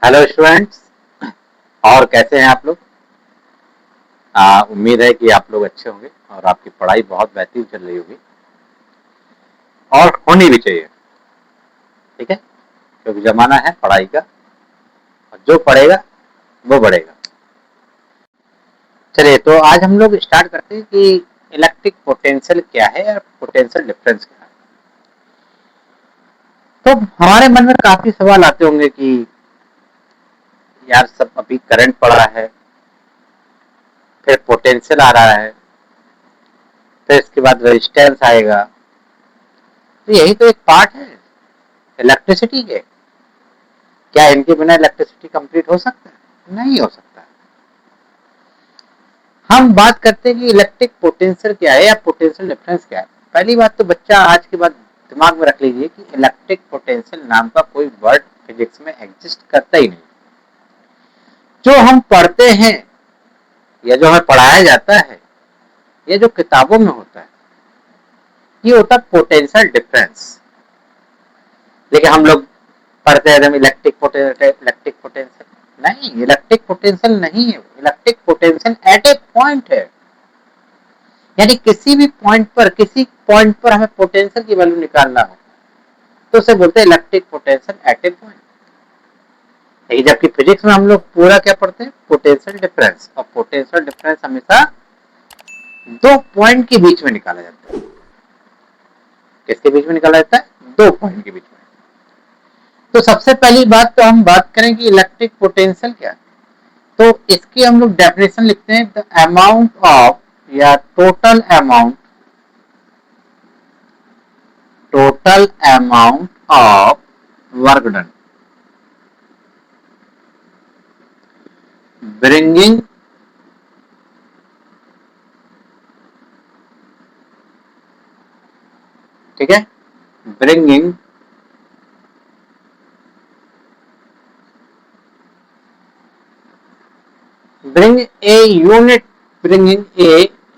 Hello students. और कैसे हैं आप लोग? उम्मीद है कि आप लोग अच्छे होंगे और आपकी पढ़ाई बहुत बेहतरीन चल रही होगी और होनी भी चाहिए। ठीक है, क्योंकि जमाना है पढ़ाई का और जो पढ़ेगा वो बढ़ेगा। चलिए, तो आज हम लोग स्टार्ट करते हैं कि इलेक्ट्रिक पोटेंशियल क्या है और पोटेंशियल डिफरेंस क्या है। तो हमारे मन में काफी सवाल आते होंगे कि यार सब अभी करंट पड़ा है, फिर पोटेंशियल आ रहा है, फिर इसके बाद रेजिस्टेंस आएगा। तो यही तो एक पार्ट है इलेक्ट्रिसिटी के। क्या इनके बिना इलेक्ट्रिसिटी कंप्लीट हो सकता है? नहीं हो सकता। हम बात करते हैं कि इलेक्ट्रिक पोटेंशियल क्या है या पोटेंशियल डिफरेंस क्या है। पहली बात तो बच्चा आज के बाद दिमाग में रख लीजिए कि इलेक्ट्रिक पोटेंशियल नाम का कोई वर्ड फिजिक्स में एग्जिस्ट करता ही नहीं। जो हम पढ़ते हैं या जो हमें पढ़ाया जाता है या जो किताबों में होता है, ये होता है पोटेंशियल डिफरेंस। देखिए, हम लोग पढ़ते हैं इलेक्ट्रिक पोटेंशियल। नहीं, इलेक्ट्रिक पोटेंशियल नहीं है। Electric potential at A point है, यानी किसी पॉइंट पर हमें पोटेंशियल की वैल्यू निकालना हो तो उसे बोलते हैं electric potential at A point. लेकिन जबकि फिजिक्स में हम लोग पूरा क्या पढ़ते हैं? Potential difference. और पोटेंशियल डिफरेंस हमेशा दो पॉइंट के बीच में निकाला जाता है। किसके बीच में निकाला जाता है? दो पॉइंट के बीच में। तो सबसे पहली बात तो हम बात करें कि इलेक्ट्रिक पोटेंशियल क्या है। तो इसकी हम लोग डेफिनेशन लिखते हैं, द अमाउंट ऑफ या total amount of work done bringing ठीक है, bringing bring a unit bringing a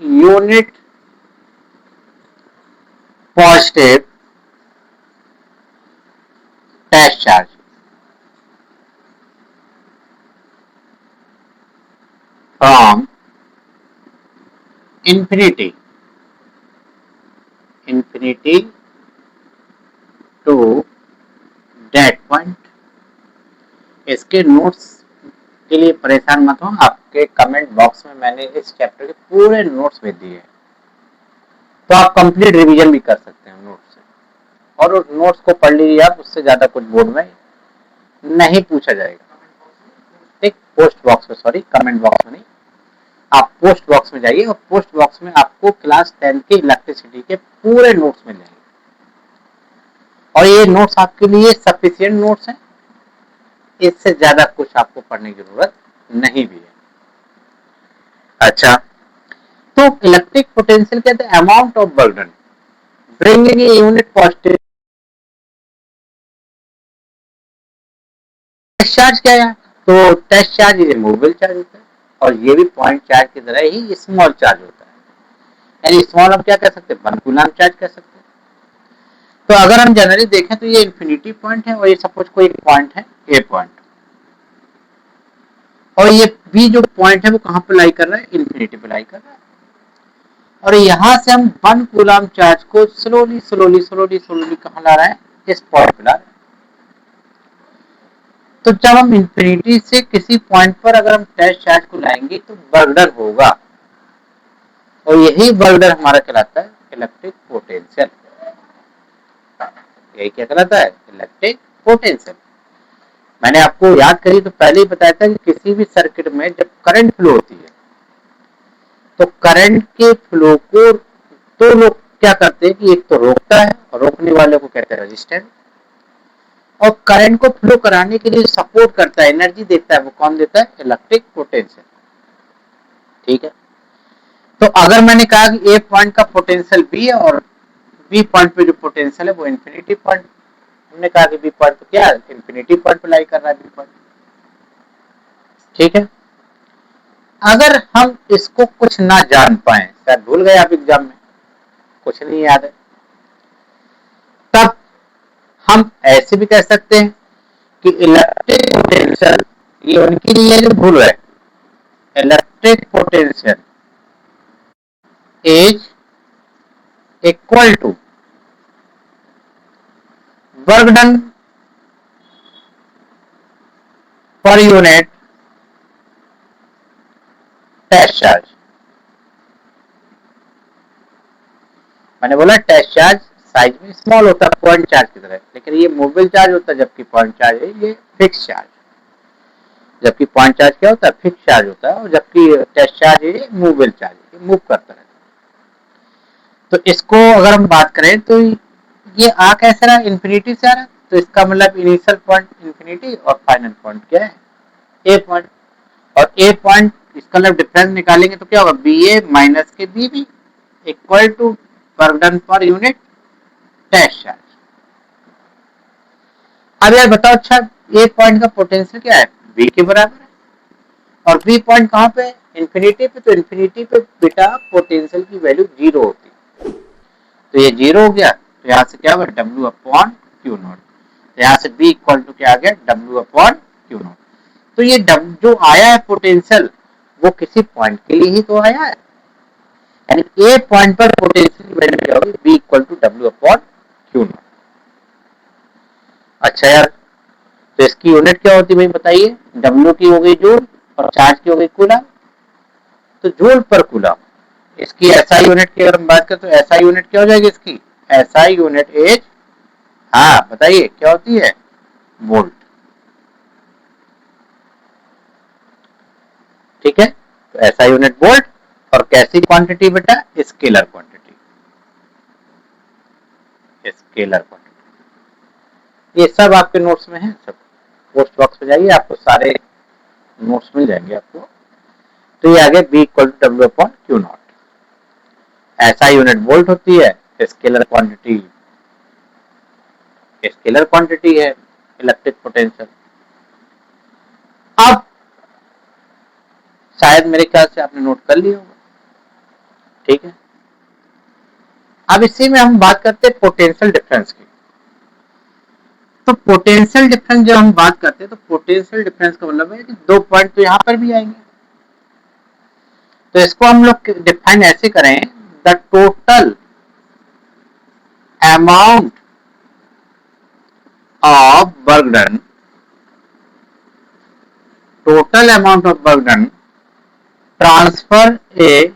unit positive test charge from infinity to that point। इसके नोट्स के लिए परेशान मत हो, आपके कमेंट बॉक्स में मैंने इस चैप्टर के पूरे नोट्स भेज दिए हैं, तो आप कंप्लीट रिवीजन भी कर सकते हैं नोट्स से। और उस नोट्स को पढ़ लीजिए आप, उससे ज्यादा कुछ बोर्ड में नहीं पूछा जाएगा। ठीक, पोस्ट बॉक्स में, सॉरी कमेंट बॉक्स में नहीं, आप पोस्ट बॉक्स में जाइए और पोस्ट बॉक्स में आपको क्लास 10 के इलेक्ट्रिसिटी के पूरे नोट्स मिल जाएंगे। और ये नोट्स आपके लिए सफिशिएंट नोट्स हैं, इससे ज्यादा कुछ आपको पढ़ने की जरूरत नहीं भी है। अच्छा, तो इलेक्ट्रिक पोटेंशियल कहते हैं amount of work done bringing a unit positive. Test charge क्या है? तो टेस्ट चार्ज रिमूवेबल चार्ज होता है और ये भी पॉइंट चार्ज की तरह ही स्मॉल चार्ज होता है। यानी स्मॉल हम क्या कह सकते हैं? 1 कूलम चार्ज कह सकते हैं। तो अगर हम जनरली देखें तो ये इंफिनिटी पॉइंट है और ये सपोज कोई एक पॉइंट है ए पॉइंट, और ये बी जो पॉइंट है वो कहां पे लाई कर रहा है? इंफिनिटी पे लाई कर रहा है। और यहां से हम 1 कूलम चार्ज को स्लोली स्लोली स्लोली स्लोली कहां ला रहा है? इस पॉइंट पे ला रहा है। तो जब हम इंफिनिटी से किसी पॉइंट पर अगर हम टेस्ट चार्ज को लाएंगे तो वर्क डन होगा, और यही वर्क डन हमारा कहलाता है इलेक्ट्रिक पोटेंशियल। यही क्या कहलाता है? Electric potential. मैंने आपको याद करी तो पहले ही बताया था कि किसी भी सर्किट में जब करंट फ्लो होती है तो करंट के फ्लो को दो लोग क्या करते हैं कि एक तो रोकता है और रोकने वाले को कहते हैं रेजिस्टेंस, और करंट को फ्लो कराने के लिए सपोर्ट करता है, एनर्जी देता है, वो कौन देता है? Electric potential. ठीक है, तो अगर मैंने कहा कि ए पॉइंट का पोटेंशियल बी है और बी पॉइंट पे जो पोटेंशियल है वो इंफिनिटी पॉइंट, हमने कहा कि बी पॉइंट पे क्या है? इंफिनिटी पॉइंट पे लाई कर रहा है बी पॉइंट। ठीक है, अगर हम इसको कुछ ना जान पाए, शायद भूल गए आप एग्जाम में, कुछ नहीं याद है, तब हम ऐसे भी कह सकते हैं कि इलेक्ट्रिक पोटेंशियल, ये उनके लिए जो भूल है, electric potential is equal to work done per unit test charge. मैंने बोला टेस्ट चार्ज साइज में स्मॉल होता है पॉइंट चार्ज की तरह, लेकिन ये मूवेबल चार्ज होता है, जबकि पॉइंट चार्ज है ये फिक्स चार्ज। जबकि पॉइंट चार्ज क्या होता है, फिक्स चार्ज होता है, और जबकि टेस्ट चार्ज है मूवेबल चार्ज, ये मूव करता रहता है। तो इसको अगर हम बात करें तो ये आ कैसे रहा, इन्फिनिटी से आ रहा है, तो इसका मतलब इनिशियल पॉइंट इन्फिनिटी और फाइनल पॉइंट क्या है, ए पॉइंट। और ए पॉइंट इसका मतलब डिफरेंस निकालेंगे तो क्या होगा, बी ए माइनस के B B equal to work done per unit test charge. अब यार बताओ, अच्छा ए पॉइंट का पोटेंशियल क्या है, बी के बराबर है, और बी पॉइंट कहाँ पे, इन्फिनिटी पे, तो इन्फिनिटी पे बेटा पोटेंशियल की वैल्यू जीरो होती है, तो ये जीरो हो गया, तो यहाँ से क्या होगा डब्ल्यू अपॉन क्यू नॉट, तो यहाँ से बी इक्वल टू क्या आ गया, डब्ल्यू अपॉन क्यू नॉट। तो ये जो आया है पोटेंशियल वो किसी पॉइंट के लिए ही तो आया है, यानी ए पॉइंट पर पोटेंशियल की वैल्यू क्या होगी, B equal to W upon Q naught. अच्छा यार, तो इसकी यूनिट क्या होती है भाई बताइए, डब्ल्यू की हो गई जूल और चार्ज की हो गई कूलम, तो जूल पर कूलम। इसकी एसआई यूनिट की अगर हम बात करें तो एसआई यूनिट क्या हो जाएगी इसकी, एसआई यूनिट इज, हाँ बताइए क्या होती है, वोल्ट। ठीक है, तो एसआई यूनिट वोल्ट, और कैसी क्वांटिटी बेटा, स्केलर क्वांटिटी, स्केलर क्वांटिटी। ये सब आपके नोट्स में है, सब पोस्ट बॉक्स में जाइए, आपको सारे नोट्स मिल जाएंगे आपको। तो ये आगे B equal to W upon Q naught, ऐसा यूनिट वोल्ट होती है, स्केलर क्वांटिटी, स्केलर क्वांटिटी है इलेक्ट्रिक पोटेंशियल। अब शायद मेरे ख्याल से आपने नोट कर लिया होगा, ठीक है। अब इसी में हम बात करते हैं पोटेंशियल डिफरेंस की। तो पोटेंशियल डिफरेंस जब हम बात करते हैं तो पोटेंशियल डिफरेंस का मतलब है कि दो पॉइंट तो यहां पर भी आएंगे, तो इसको हम लोग डिफाइन ऐसे करें, the total amount of work done, total amount of work done transfer a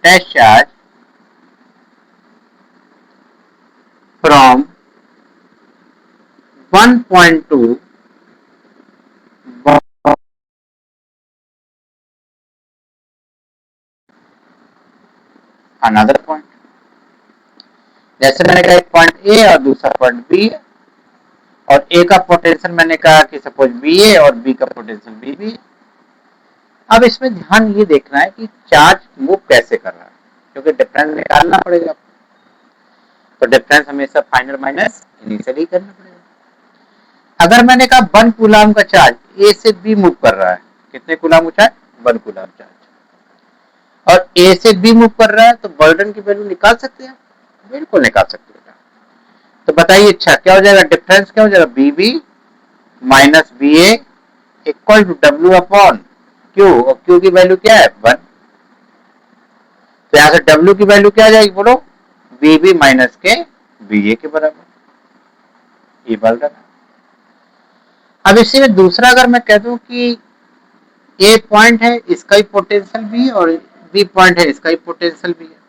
test charge from 1 to another point। जैसे मैंने कहा एक पॉइंट ए और दूसरा पॉइंट बी है, और ए का पोटेंशियल मैंने कहा कि सपोज बी ए और बी का पोटेंशियल बी बी है। अब इसमें ध्यान ये देखना है कि चार्ज मूव कैसे कर रहा है, क्योंकि डिफरेंस निकालना पड़ेगा, तो डिफरेंस हमेशा फाइनल माइनस इनिशियल ही करना पड़ेगा। अगर मैंने कहा 1 कूलम का चार्ज ए से बी मूव कर रहा है, कितने कूलम का चार्ज, 1 कूलम चार्ज, और ए से बी मूव कर रहा है, तो बर्डन की वैल्यू निकाल सकते हैं, बिल्कुल निकाल सकते हैं। तो बताइए अच्छा क्या हो जाएगा, डिफरेंस क्या हो जाएगा, B B minus B A equal to W upon Q, और क्यू की वैल्यू क्या है 1, तो यहां से डब्ल्यू की वैल्यू क्या आ जाएगी बोलो, बी बी माइनस के बी ए के बराबर, ये बर्डन है। अब इसी में दूसरा अगर मैं कह दूं कि ए पॉइंट है, इसका ही पोटेंशियल भी है, और बी पॉइंट है, इसका ही पोटेंशियल भी है,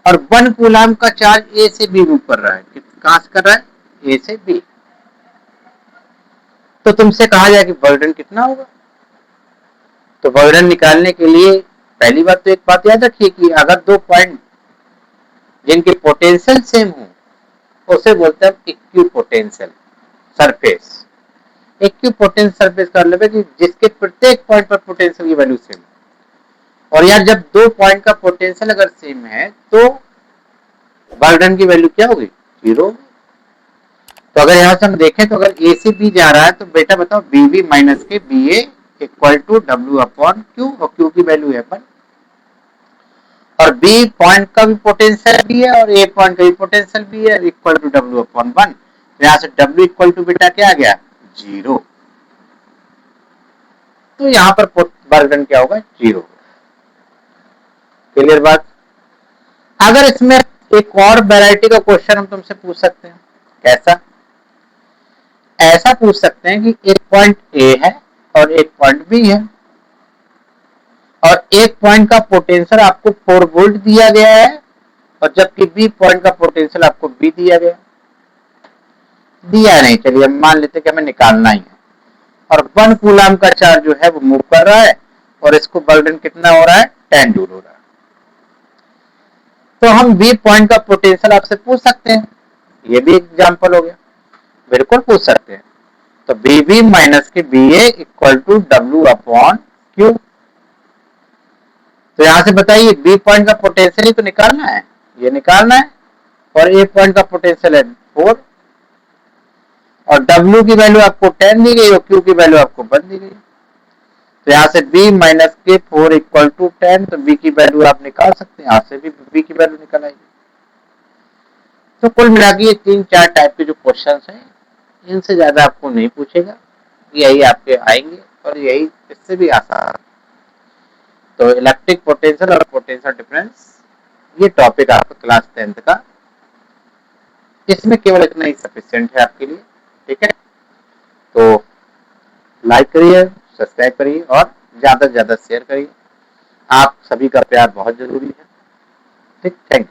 और 1 कूलम का चार्ज ए से बी मूव कर रहा है, कहां से कर रहा है, ए से बी, तो तुमसे कहा जाए कि बर्डन कितना होगा। तो बर्डन निकालने के लिए पहली बात तो एक बात याद रखिए कि अगर दो पॉइंट जिनके पोटेंशियल सेम हो उसे बोलते हैं इक्यू पोटेंशियल सरफेस। इक्यू पोटेंशियल सरफेस कर लेते कि जिसके प्रत्येक पॉइंट पर पोटेंशियल की वैल्यू सेम, और यार जब दो पॉइंट का पोटेंशियल अगर सेम है तो बर्डन की वैल्यू क्या होगी, जीरो। तो अगर यहां से हम देखें तो अगर ए से बी जा रहा है तो बेटा बताओ बी बी माइनस के B A equal to W upon Q, और क्यू की वैल्यू है 1, और बी पॉइंट का भी पोटेंशियल भी है और ए पॉइंट का भी पोटेंशियल भी है, इक्वल टू डब्ल्यू अपॉन 1। यहाँ से डब्ल्यू इक्वल टू बेटा क्या आ गया, 0। तो यहाँ पर वर्क डन क्या होगा, 0। क्लियर बात। अगर इसमें एक और वैरायटी का क्वेश्चन हम तुमसे पूछ सकते हैं, कैसा, ऐसा पूछ सकते हैं कि एक पॉइंट ए है और एक पॉइंट बी है और एक पॉइंट का पोटेंशियल आपको 4 वोल्ट दिया गया है और जबकि बी पॉइंट का पोटेंशियल आपको बी दिया गया, दिया नहीं, चलिए हम मान लेते कि हमें निकालना ही है और 1 कूलम का चार्ज जो है वो मूव कर रहा है और इसको बर्डन कितना हो रहा है, 10 जूल हो रहा है। तो हम बी पॉइंट का पोटेंशियल आपसे पूछ सकते हैं, ये भी एग्जांपल हो गया, बिल्कुल पूछ सकते हैं। तो बी बी माइनस के B A equal to W upon Q. तो यहां से बताइए बी पॉइंट का पोटेंशियल ही तो निकालना है, ये निकालना है और ए पॉइंट का पोटेंशियल है 4 और डब्ल्यू की वैल्यू आपको 10 दी गई और क्यू की वैल्यू आपको 1 दी गई। तो यहाँ से b माइनस के 4 इक्वल टू 10, तो b की वैल्यू आप निकाल सकते हैं, यहाँ से भी b की वैल्यू निकल आएगी। तो कुल मिला के ये 3-4 टाइप के जो क्वेश्चन हैं, इनसे ज्यादा आपको नहीं पूछेगा, यही आपके आएंगे और यही इससे भी आसान। तो इलेक्ट्रिक पोटेंशियल और पोटेंशियल डिफरेंस, ये टॉपिक आपका क्लास 10th का, इसमें केवल इतना ही सफिशिएंट है आपके लिए। ठीक है, तो लाइक करिए, सब्सक्राइब करिए और ज्यादा से ज्यादा शेयर करिए। आप सभी का प्यार बहुत जरूरी है। ठीक, थैंक यू।